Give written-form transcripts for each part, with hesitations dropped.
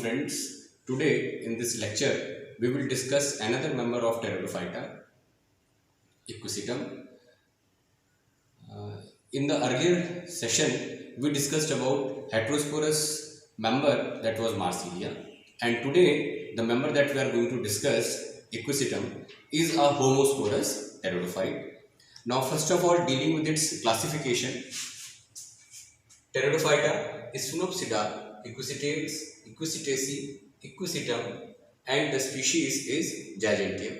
friends. Today in this lecture we will discuss another member of Pteridophyta, Equisetum. In the earlier session we discussed about heterosporous member, that was Marsilia, and today the member that we are going to discuss, Equisetum, is a homosporous pteridophyte. Now first of all, dealing with its classification, Pteridophyta is Sphenopsida, Equisetates, Equisetaceae, Equisetum, and the species is Giganteum.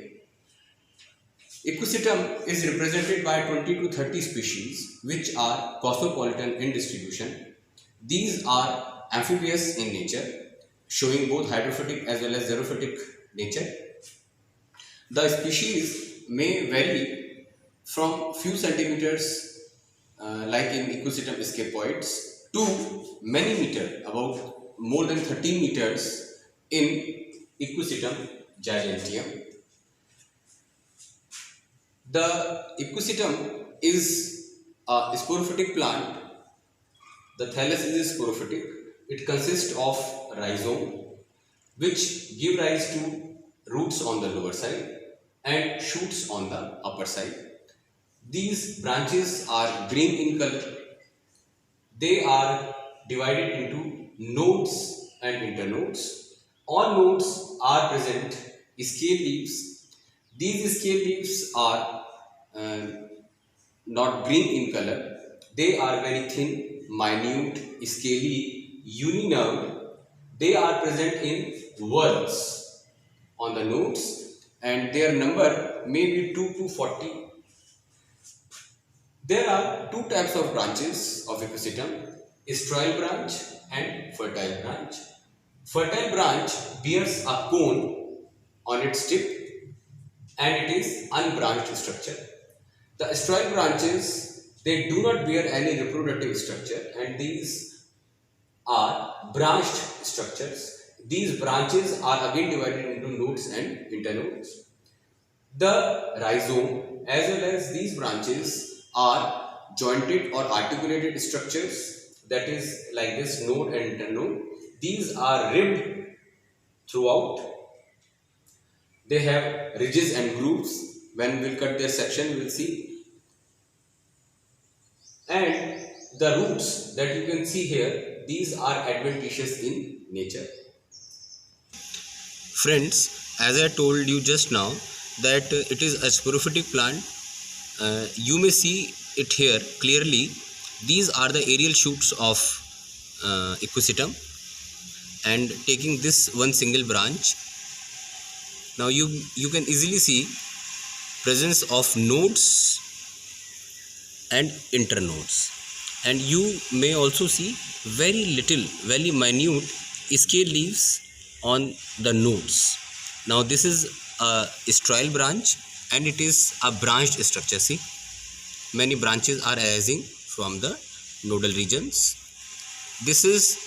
Equisetum is represented by 20 to 30 species which are cosmopolitan in distribution. These are amphibious in nature, showing both hydrophytic as well as xerophytic nature. The species may vary from few centimeters, like in Equisetum scapoides, to many meter, about more than 13 meters in Equisetum giganteum. The Equisetum is a sporophytic plant. The thallus is sporophytic. It consists of rhizome, which give rise to roots on the lower side and shoots on the upper side. These branches are green in color. They are divided into nodes and internodes. On nodes are present scale leaves. These scale leaves are not green in color. They are very thin, minute, scaly, uninerved. They are present in whorls on the nodes, and their number may be 2 to 40. There are two types of branches of Equisetum: sterile branch and fertile branch. Fertile branch bears a cone on its tip and it is unbranched structure. The sterile branches, they do not bear any reproductive structure, and these are branched structures. These branches are again divided into nodes and internodes. The rhizome as well as these branches are jointed or articulated structures, that is like this node and internode. These are ribbed throughout. They have ridges and grooves. When we'll cut their section, we'll see. And the roots that you can see here, these are adventitious in nature. Friends, as I told you just now that it is a sporophytic plant, you may see it here clearly. These are the aerial shoots of Equisetum, and taking this one single branch, now you can easily see presence of nodes and internodes, and you may also see very little, very minute scale leaves on the nodes. Now this is a sterile branch and it is a branched structure. See, many branches are arising from the nodal regions. This is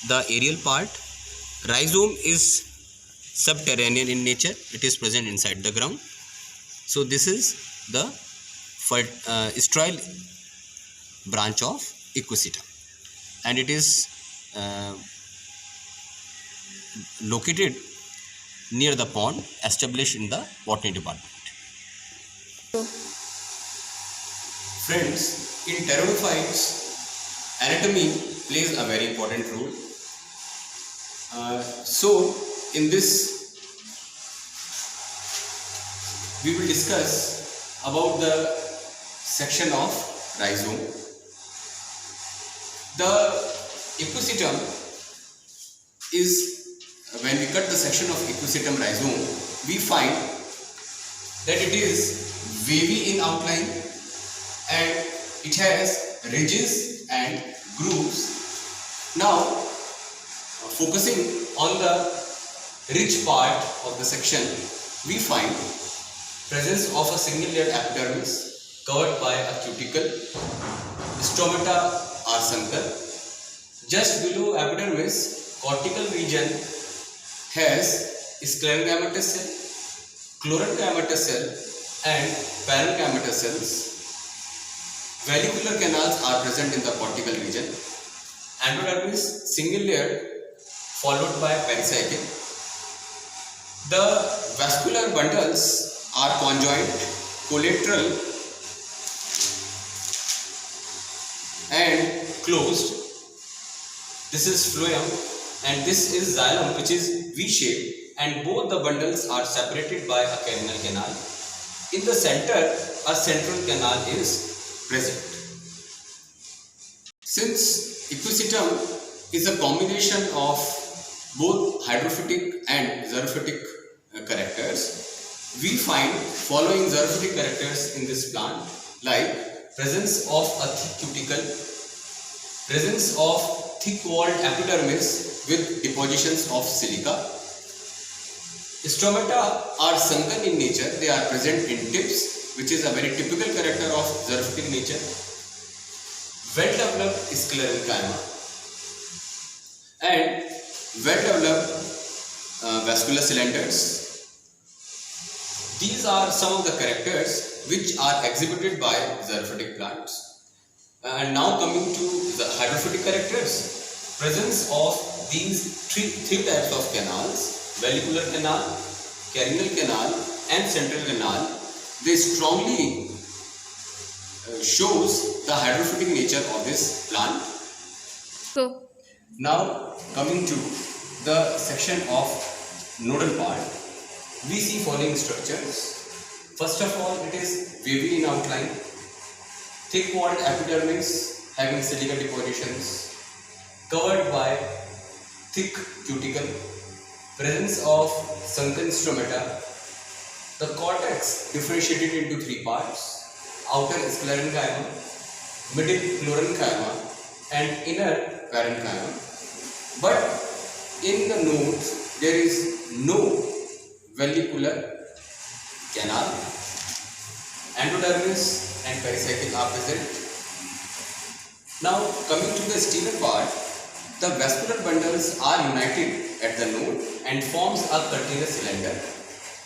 the aerial part. Rhizome is subterranean in nature. It is present inside the ground. So this is the sterile branch of Equisetum, and it is located near the pond, established in the botany department. Friends, in pteridophytes, anatomy plays a very important role. So in this we will discuss about the section of rhizome. The Equisetum is, when we cut the section of Equisetum rhizome, we find that it is wavy in outline and it has ridges and grooves. Now, focusing on the ridge part of the section, we find presence of a single-layered epidermis covered by a cuticle. Stomata are sunken. Just below epidermis, cortical region has sclerogametous cell, chlorogametous cell, and parenchymatous cells. Vallicular canals are present in the cortical region. Endodermis, single layered, followed by pericycle. The vascular bundles are conjoined, collateral and closed. This is phloem and this is xylem, which is V-shaped, and both the bundles are separated by a carinal canal. In the center, a central canal is present. Since equisetum is a combination of both hydrophytic and xerophytic characters, we find following xerophytic characters in this plant, like presence of a thick cuticle, presence of thick-walled epidermis with depositions of silica. Stomata are sunken in nature, they are present in tips, which is a very typical character of xerophytic nature. Well-developed sclerenchyma and well-developed vascular cylinders. These are some of the characters which are exhibited by xerophytic plants. And now coming to the hydrophytic characters, presence of these three types of canals, valvular canal, carinal canal and central canal, they strongly shows the hydrophytic nature of this plant. So, Now coming to the section of nodal part, we see following structures. First of all, it is wavy in outline, thick-walled epidermis having silica depositions, covered by thick cuticle, presence of sunken stomata. The cortex differentiated into three parts: outer sclerenchyma, middle chlorenchyma and inner parenchyma. But in the nodes there is no valvular canal. Endodermis and pericycle are present. Now coming to the exterior part, the vascular bundles are united at the node and forms a continuous cylinder.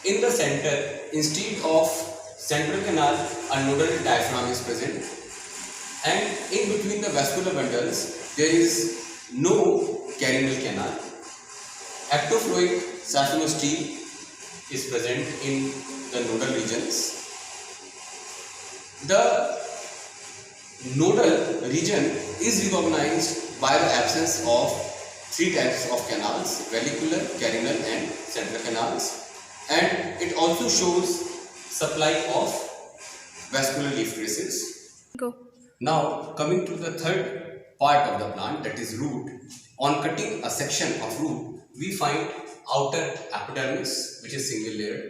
In the center, instead of central canal, a nodal diaphragm is present, and in between the vascular bundles there is no carinal canal. Ectofluid saphenostele is present in the nodal regions. The nodal region is recognized by the absence of three types of canals: valvular, carinal and central canals, and it also shows supply of vascular leaf traces. go. Now coming to the third part of the plant, that is root. On cutting a section of root, we find outer epidermis, which is single layered,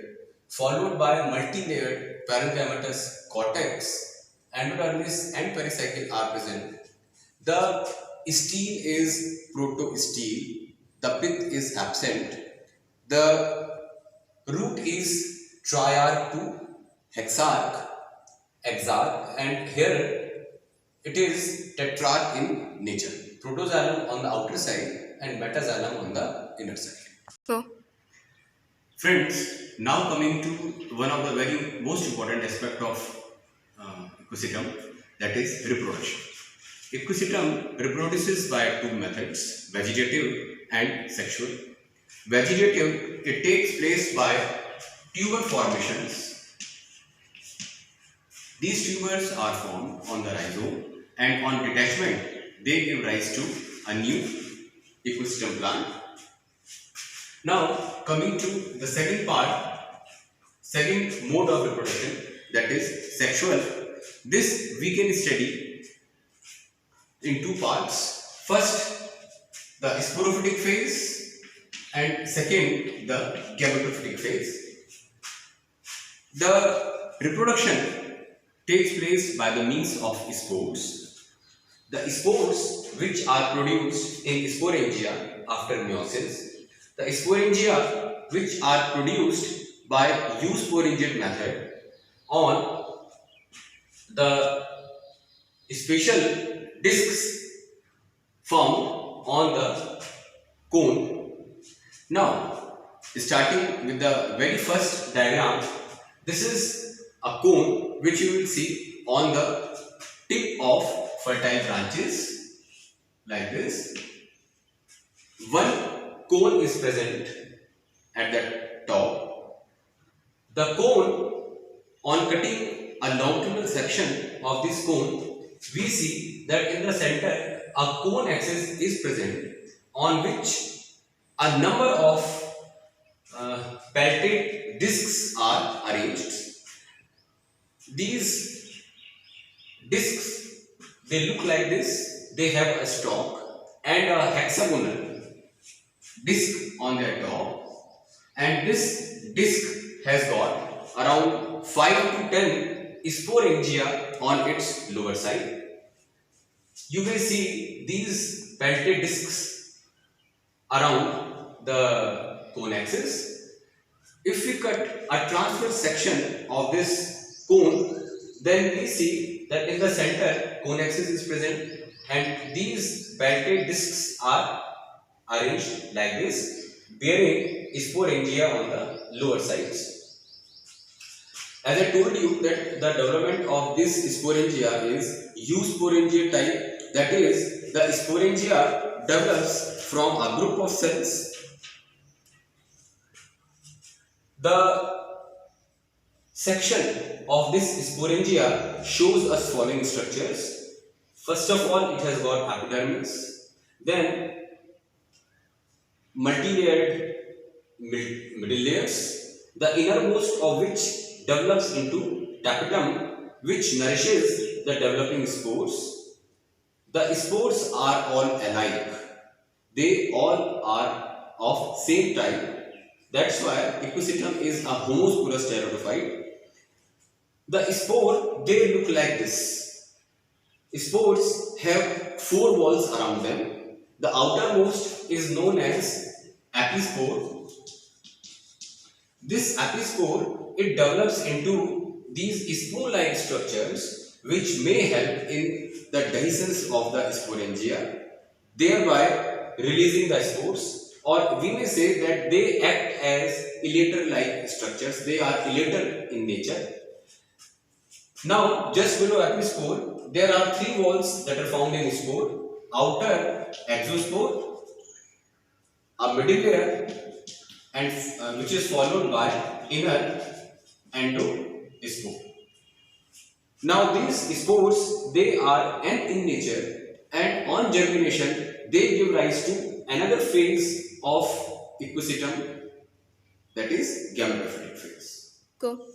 followed by multi-layered parenchymatous cortex. Endodermis and pericycle are present. The stele is protostele. The pith is absent. The root is triarch to hexarch, exarch, and here it is tetrarch in nature. Protoxylem on the outer side and metaxylem on the inner side. So, Friends, now coming to one of the very most important aspect of equisetum, that is reproduction. Equisetum reproduces by two methods: vegetative and sexual. Vegetative, it takes place by tuber formations. These tubers are formed on the rhizome, and on detachment they give rise to a new equisetum plant. Now coming to the second part, second mode of reproduction, that is sexual. This we can study in two parts. First, the sporophytic phase, and second, the gametophytic phase. The reproduction takes place by the means of spores. The spores which are produced in sporangia after meiosis, the sporangia which are produced by eusporangial method on the special discs found on the cone. Now, starting with the very first diagram, this is a cone which you will see on the tip of fertile branches like this. One cone is present at the top. The cone, on cutting a longitudinal section of this cone, we see that in the center a cone axis is present on which a number of pelted discs are arranged. These discs, they look like this. They have a stalk and a hexagonal disc on their top, and this disc has got around 5 to 10 sporangia on its lower side. You may see these pelted discs around the cone axis. If we cut a transverse section of this cone, then we see that in the center cone axis is present and these pelted discs are arranged like this, bearing sporangia on the lower sides. As I told you that the development of this sporangia is eusporangia type, that is, the sporangia develops from a group of cells. The section of this sporangia shows us following structures. First of all, it has got epidermis, then multi-layered middle layers, the innermost of which develops into tapetum, which nourishes the developing spores. The spores are all alike. They all are of same type. That's why Equisetum is a homosporous pteridophyte. The spore, they look like this. Spores have 4 walls around them. The outermost is known as epispore. This epispore, it develops into these spoon-like structures which may help in the dehiscence of the sporangia, thereby releasing the spores, or we may say that they act as elater-like structures. They are elater in nature. Now, just below epispore, there are 3 walls that are found in spore. Outer exospore, a middle layer, and which is followed by inner endospore. Now these spores, they are n in nature, and on germination they give rise to another phase of Equisetum, that is gametophytic phase. Go.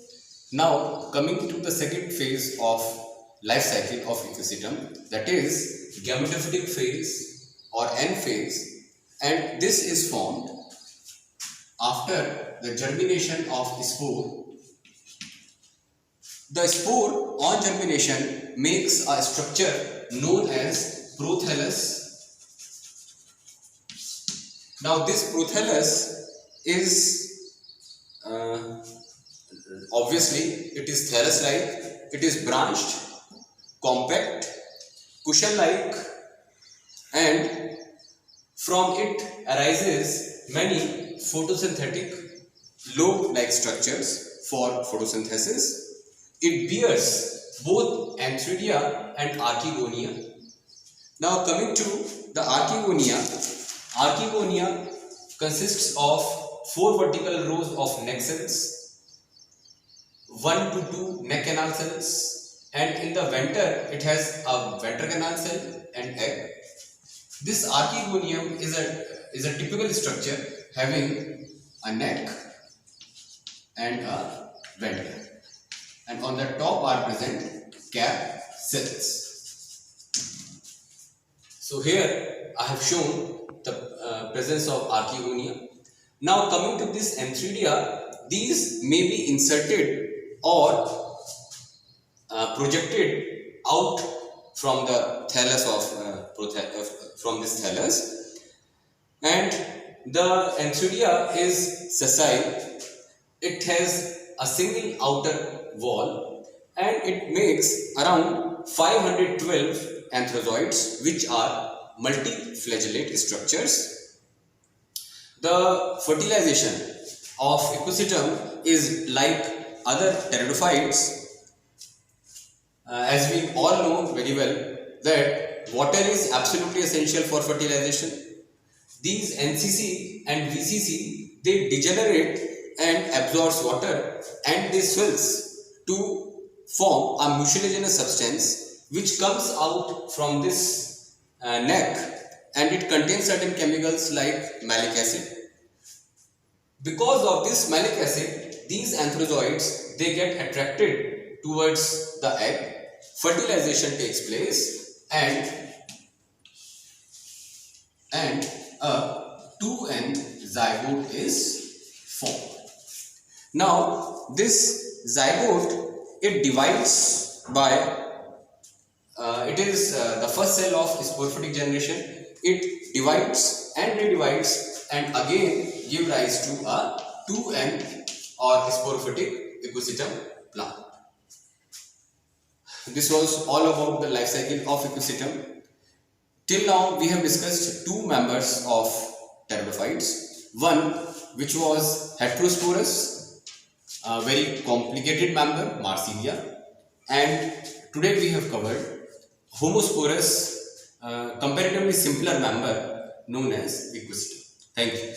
Now coming to the second phase of life cycle of Equisetum, that is gametophytic phase or N phase, and this is formed after the germination of spore. The spore on germination makes a structure known as prothallus. Now this prothallus is obviously it is thallus-like, it is branched, compact, cushion-like, and from it arises many photosynthetic lobe-like structures for photosynthesis. It bears both antheridia and archegonia. Now coming to the archegonia, archegonia consists of 4 vertical rows of neck cells, 1 to 2 neck canal cells, and in the venter it has a venter canal cell and egg. This archegonium is a typical structure having a neck and a venter, and on the top are present cap cells. So here I have shown the presence of archegonia. Now coming to this antheridia, these may be inserted or projected out from the thallus from this thallus, and the antheridia is sessile. It has a single outer wall and it makes around 512 antherozoids, which are multiflagellate structures. The fertilization of Equisetum is like other pteridophytes. As we all know very well that water is absolutely essential for fertilization. these NCC and VCC, they degenerate and absorbs water and they swells to form a mucilaginous substance which comes out from this neck, and it contains certain chemicals like malic acid. Because of this malic acid, these anthrozoids, they get attracted towards the egg, fertilization takes place, and a 2N zygote is formed. Now this zygote, it divides by it is the first cell of sporophytic generation. It divides and redivides and again give rise to a 2N or sporophytic ecosystem plant. This was all about the life cycle of ecosystem. Till now we have discussed two members of pteridophytes. One which was heterosporous, a very complicated member, Marsilia, and today we have covered homosporous, comparatively simpler member known as ecosystem. Thank you.